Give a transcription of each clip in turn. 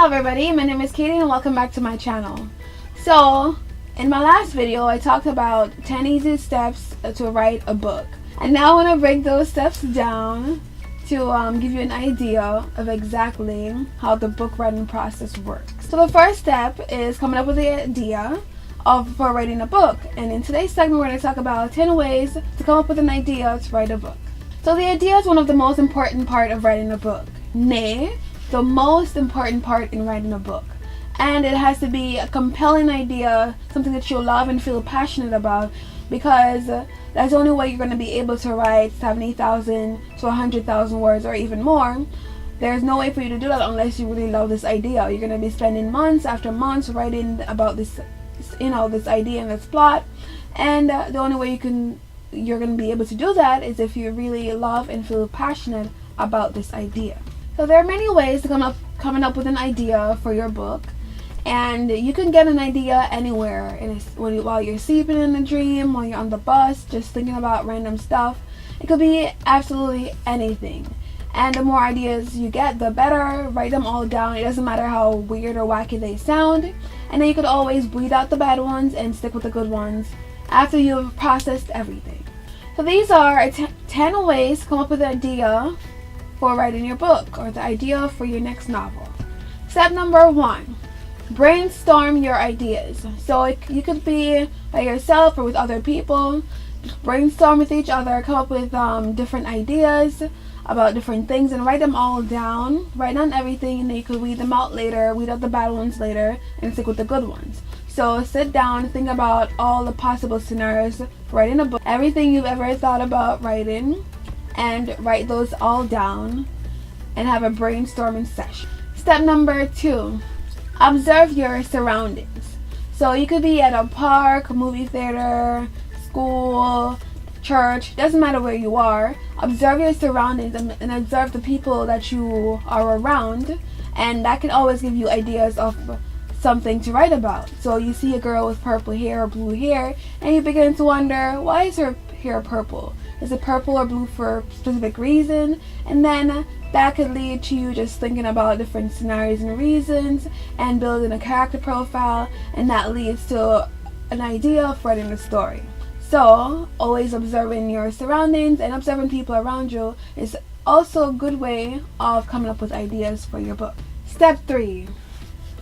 Hello everybody, my name is Katie and welcome back to my channel. So, in my last video I talked about 10 easy steps to write a book. And now I want to break those steps down to give you an idea of exactly how the book writing process works. So the first step is coming up with the idea for writing a book. And in today's segment we're going to talk about 10 ways to come up with an idea to write a book. So the idea is one of the most important part of writing a book. Nay, the most important part in writing a book. And it has to be a compelling idea, something that you love and feel passionate about, because that's the only way you're going to be able to write 70,000 to 100,000 words or even more. There's no way for you to do that unless you really love this idea. You're going to be spending months after months writing about this, this idea and this plot. And the only way you're going to be able to do that is if you really love and feel passionate about this idea. So there are many ways to coming up with an idea for your book, and you can get an idea anywhere. While you're sleeping in a dream, while you're on the bus, just thinking about random stuff. It could be absolutely anything. And the more ideas you get, the better. Write them all down. It doesn't matter how weird or wacky they sound. And then you could always weed out the bad ones and stick with the good ones after you've processed everything. So these are 10 ways to come up with an idea for writing your book, or the idea for your next novel. Step number 1, brainstorm your ideas. So you could be by yourself or with other people. Brainstorm with each other, come up with different ideas about different things and write them all down. Write down everything, and then you could weed them out later, weed out the bad ones later, and stick with the good ones. So sit down, think about all the possible scenarios for writing a book, everything you've ever thought about writing, and write those all down and have a brainstorming session. Step number 2, observe your surroundings. So you could be at a park, movie theater, school, church, doesn't matter where you are. Observe your surroundings and observe the people that you are around, and that can always give you ideas of something to write about. So you see a girl with purple hair or blue hair, and you begin to wonder, why is her hair purple? Is it purple or blue for a specific reason? And then that could lead to you just thinking about different scenarios and reasons and building a character profile, and that leads to an idea of writing a story. So always observing your surroundings and observing people around you is also a good way of coming up with ideas for your book. Step 3,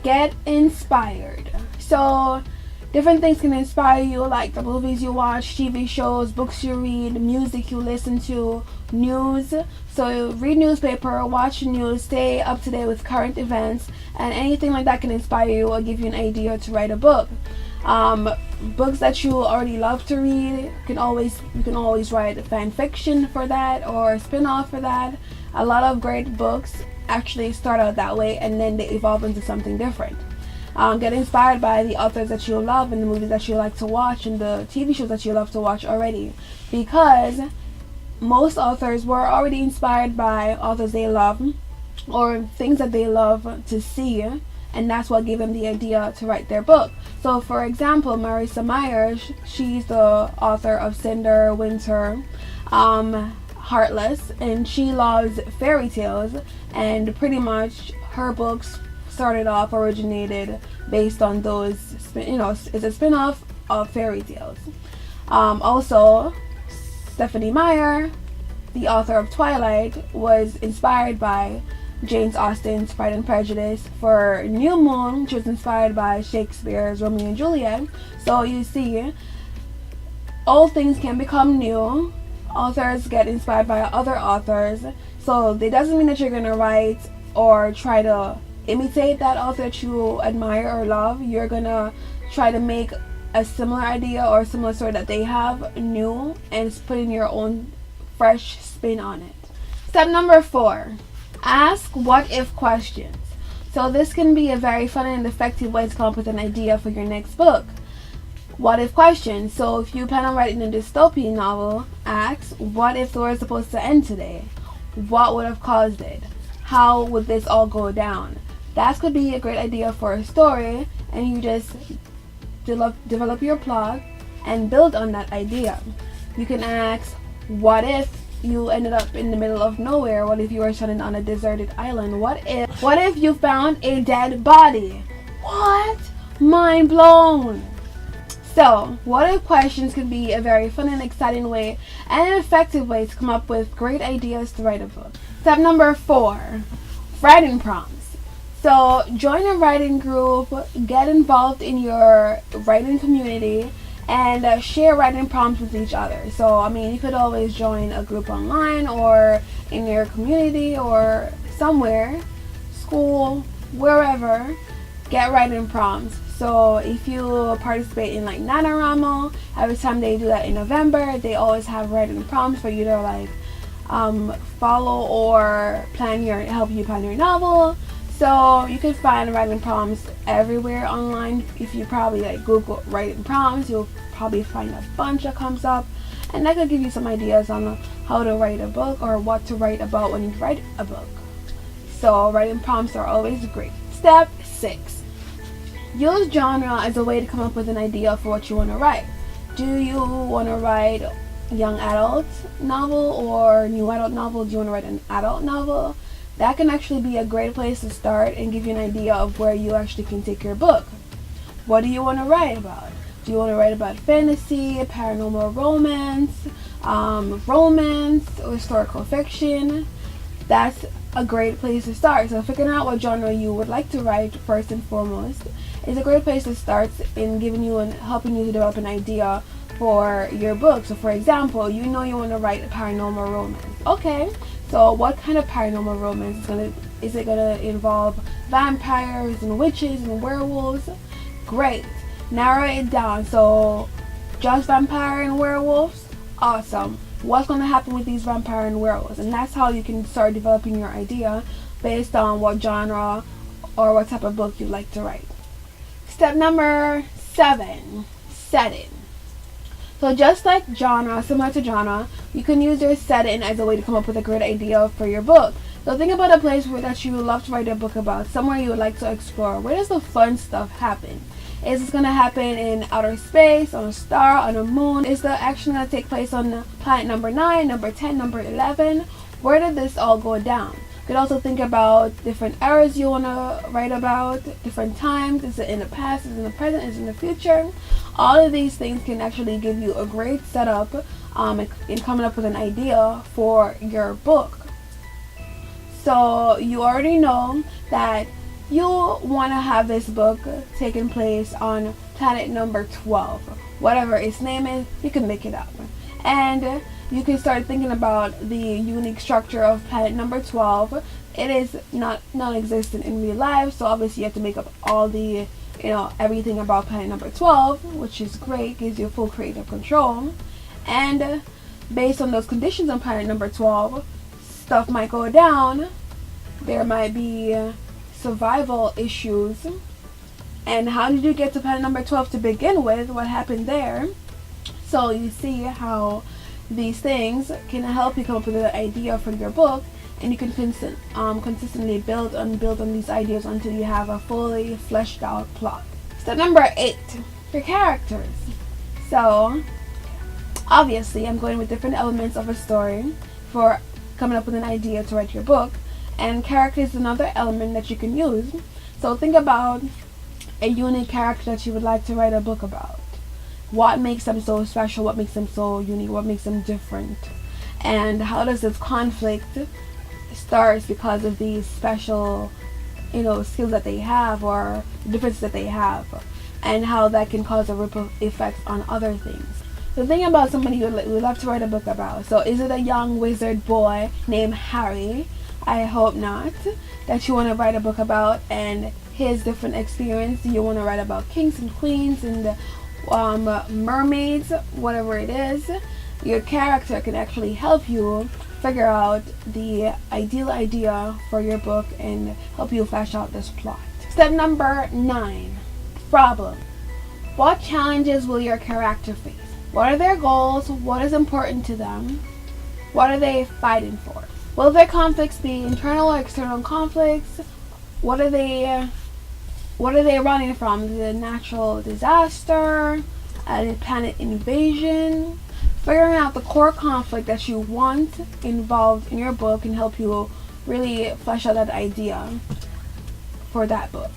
get inspired. So different things can inspire you, like the movies you watch, TV shows, books you read, music you listen to, news. So read newspaper, watch news, stay up to date with current events, and anything like that can inspire you or give you an idea to write a book. Books that you already love to read, you can always write fan fiction for that or a spin-off for that. A lot of great books actually start out that way and then they evolve into something different. Get inspired by the authors that you love and the movies that you like to watch and the TV shows that you love to watch already, because most authors were already inspired by authors they love or things that they love to see, and that's what gave them the idea to write their book. So for example, Marissa Myers, she's the author of Cinder, Winter, Heartless, and she loves fairy tales, and pretty much her books originated based on those, it's a spin-off of fairy tales. Also, Stephenie Meyer, the author of Twilight, was inspired by Jane Austen's Pride and Prejudice. For New Moon, she was inspired by Shakespeare's Romeo and Juliet. So you see, all things can become new. Authors get inspired by other authors. So it doesn't mean that you're going to write or try to imitate that author that you admire or love. You're gonna try to make a similar idea or a similar story that they have new and put in your own fresh spin on it. Step number 4, ask what if questions. So this can be a very fun and effective way to come up with an idea for your next book. What if questions. So if you plan on writing a dystopian novel, ask, what if the world was supposed to end today? What would have caused it? How would this all go down? That could be a great idea for a story, and you just develop your plot and build on that idea. You can ask, what if you ended up in the middle of nowhere? What if you were stranded on a deserted island? What if you found a dead body? What? Mind blown. So, what if questions could be a very fun and exciting way and an effective way to come up with great ideas to write a book. Step number 4, writing prompts. So, join a writing group, get involved in your writing community, and share writing prompts with each other. So, I mean, you could always join a group online or in your community or somewhere, school, wherever, get writing prompts. So if you participate in like NaNoWriMo, every time they do that in November, they always have writing prompts for you to like follow or help you plan your novel. So you can find writing prompts everywhere online. If you probably like Google writing prompts, you'll probably find a bunch that comes up, and that could give you some ideas on how to write a book or what to write about when you write a book. So writing prompts are always great. Step 6. Use genre as a way to come up with an idea for what you want to write. Do you want to write young adult novel or new adult novel? Do you want to write an adult novel? That can actually be a great place to start and give you an idea of where you actually can take your book. What do you want to write about? Do you want to write about fantasy, paranormal romance, romance, or historical fiction? That's a great place to start. So figuring out what genre you would like to write first and foremost is a great place to start in giving you and helping you to develop an idea for your book. So for example, you know you want to write a paranormal romance. Okay, so what kind of paranormal romance is it gonna involve vampires and witches and werewolves? Great. Narrow it down. So just vampire and werewolves? Awesome. What's going to happen with these vampire and werewolves? And that's how you can start developing your idea based on what genre or what type of book you'd like to write. Step number 7, setting. So just like genre, similar to genre, you can use your setting as a way to come up with a great idea for your book. So think about a place that you would love to write a book about, somewhere you would like to explore. Where does the fun stuff happen? Is this going to happen in outer space, on a star, on a moon? Is the action going to take place on planet number 9, number 10, number 11? Where did this all go down? You could also think about different eras you want to write about, different times. Is it in the past? Is it in the present? Is it in the future? All of these things can actually give you a great setup in coming up with an idea for your book. So you already know that you want to have this book taking place on planet number 12. Whatever its name is, you can make it up. And you can start thinking about the unique structure of planet number 12. It is not non-existent in real life, so obviously you have to make up all the, everything about planet number 12, which is great, gives you full creative control. And based on those conditions on planet number 12, stuff might go down. There might be survival issues. And how did you get to planet number 12 to begin with? What happened there? So you see how these things can help you come up with an idea for your book, and you can consistently build on these ideas until you have a fully fleshed out plot. Step number 8, your characters. So obviously I'm going with different elements of a story for coming up with an idea to write your book, and character is another element that you can use. So think about a unique character that you would like to write a book about. What makes them so special? What makes them so unique? What makes them different? And how does this conflict start because of these special, skills that they have or differences that they have, and how that can cause a ripple effect on other things. So think about somebody you would love to write a book about. So is it a young wizard boy named Harry? I hope not. That you want to write a book about and his different experience. You want to write about kings and queens and mermaids, whatever it is. Your character can actually help you figure out the ideal idea for your book and help you flesh out this plot. Step number 9, problem. What challenges will your character face? What are their goals? What is important to them? What are they fighting for? Will their conflicts be internal or external conflicts? What are they running from? The natural disaster, a planet invasion, Figuring out the core conflict that you want involved in your book can help you really flesh out that idea for that book.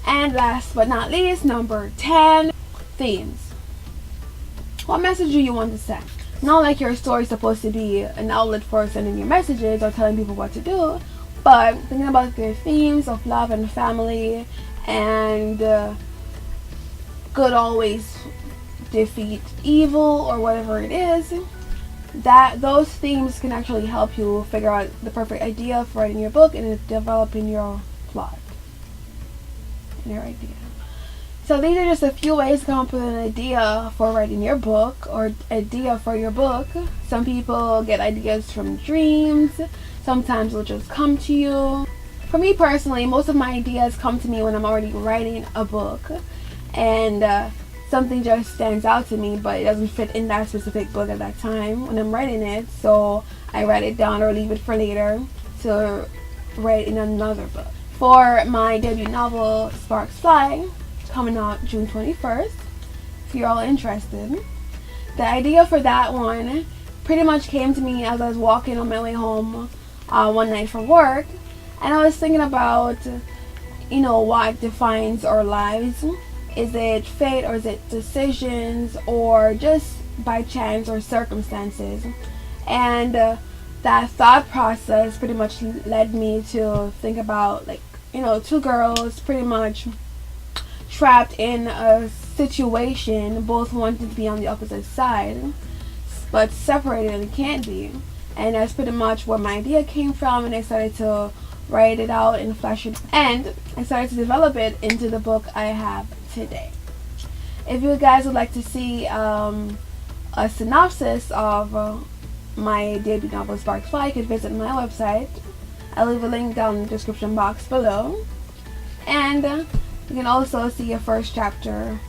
And last but not least, number 10, themes. What message do you want to send? Not like your story is supposed to be an outlet for sending your messages or telling people what to do, but thinking about the themes of love and family and good always defeat evil or whatever it is, that those themes can actually help you figure out the perfect idea for writing your book and developing your plot and your idea. So these are just a few ways to come up with an idea for writing your book or idea for your book. Some people get ideas from dreams. Sometimes it'll just come to you. For me personally, most of my ideas come to me when I'm already writing a book and something just stands out to me, but it doesn't fit in that specific book at that time when I'm writing it. So I write it down or leave it for later to write in another book. For my debut novel, Sparks Fly, coming out June 21st, if you're all interested. The idea for that one pretty much came to me as I was walking on my way home one night from work, and I was thinking about, what defines our lives. Is it fate, or is it decisions, or just by chance or circumstances? And that thought process pretty much led me to think about, two girls pretty much trapped in a situation, both wanting to be on the opposite side, but separated and can't be. And that's pretty much where my idea came from, and I started to write it out and flesh it, and I started to develop it into the book I have today. If you guys would like to see a synopsis of my debut novel, Sparks Fly, you could visit my website. I'll leave a link down in the description box below. And you can also see a first chapter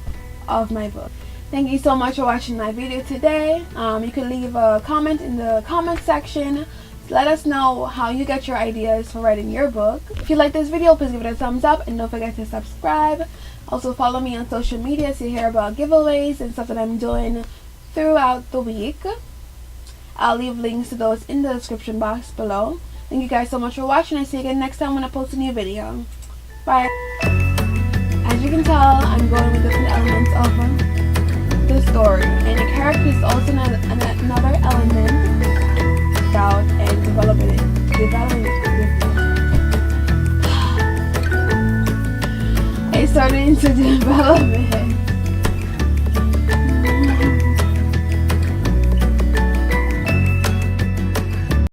of my book. Thank you so much for watching my video today. You can leave a comment in the comment section. Let us know how you get your ideas for writing your book. If you like this video, please give it a thumbs up and don't forget to subscribe. Also follow me on social media to hear about giveaways and stuff that I'm doing throughout the week. I'll leave links to those in the description box below. Thank you guys so much for watching. I'll see you again next time when I post a new video. Bye. As you can tell, I'm going with different elements of the story, and the character is also another element about and developing it. I started into development.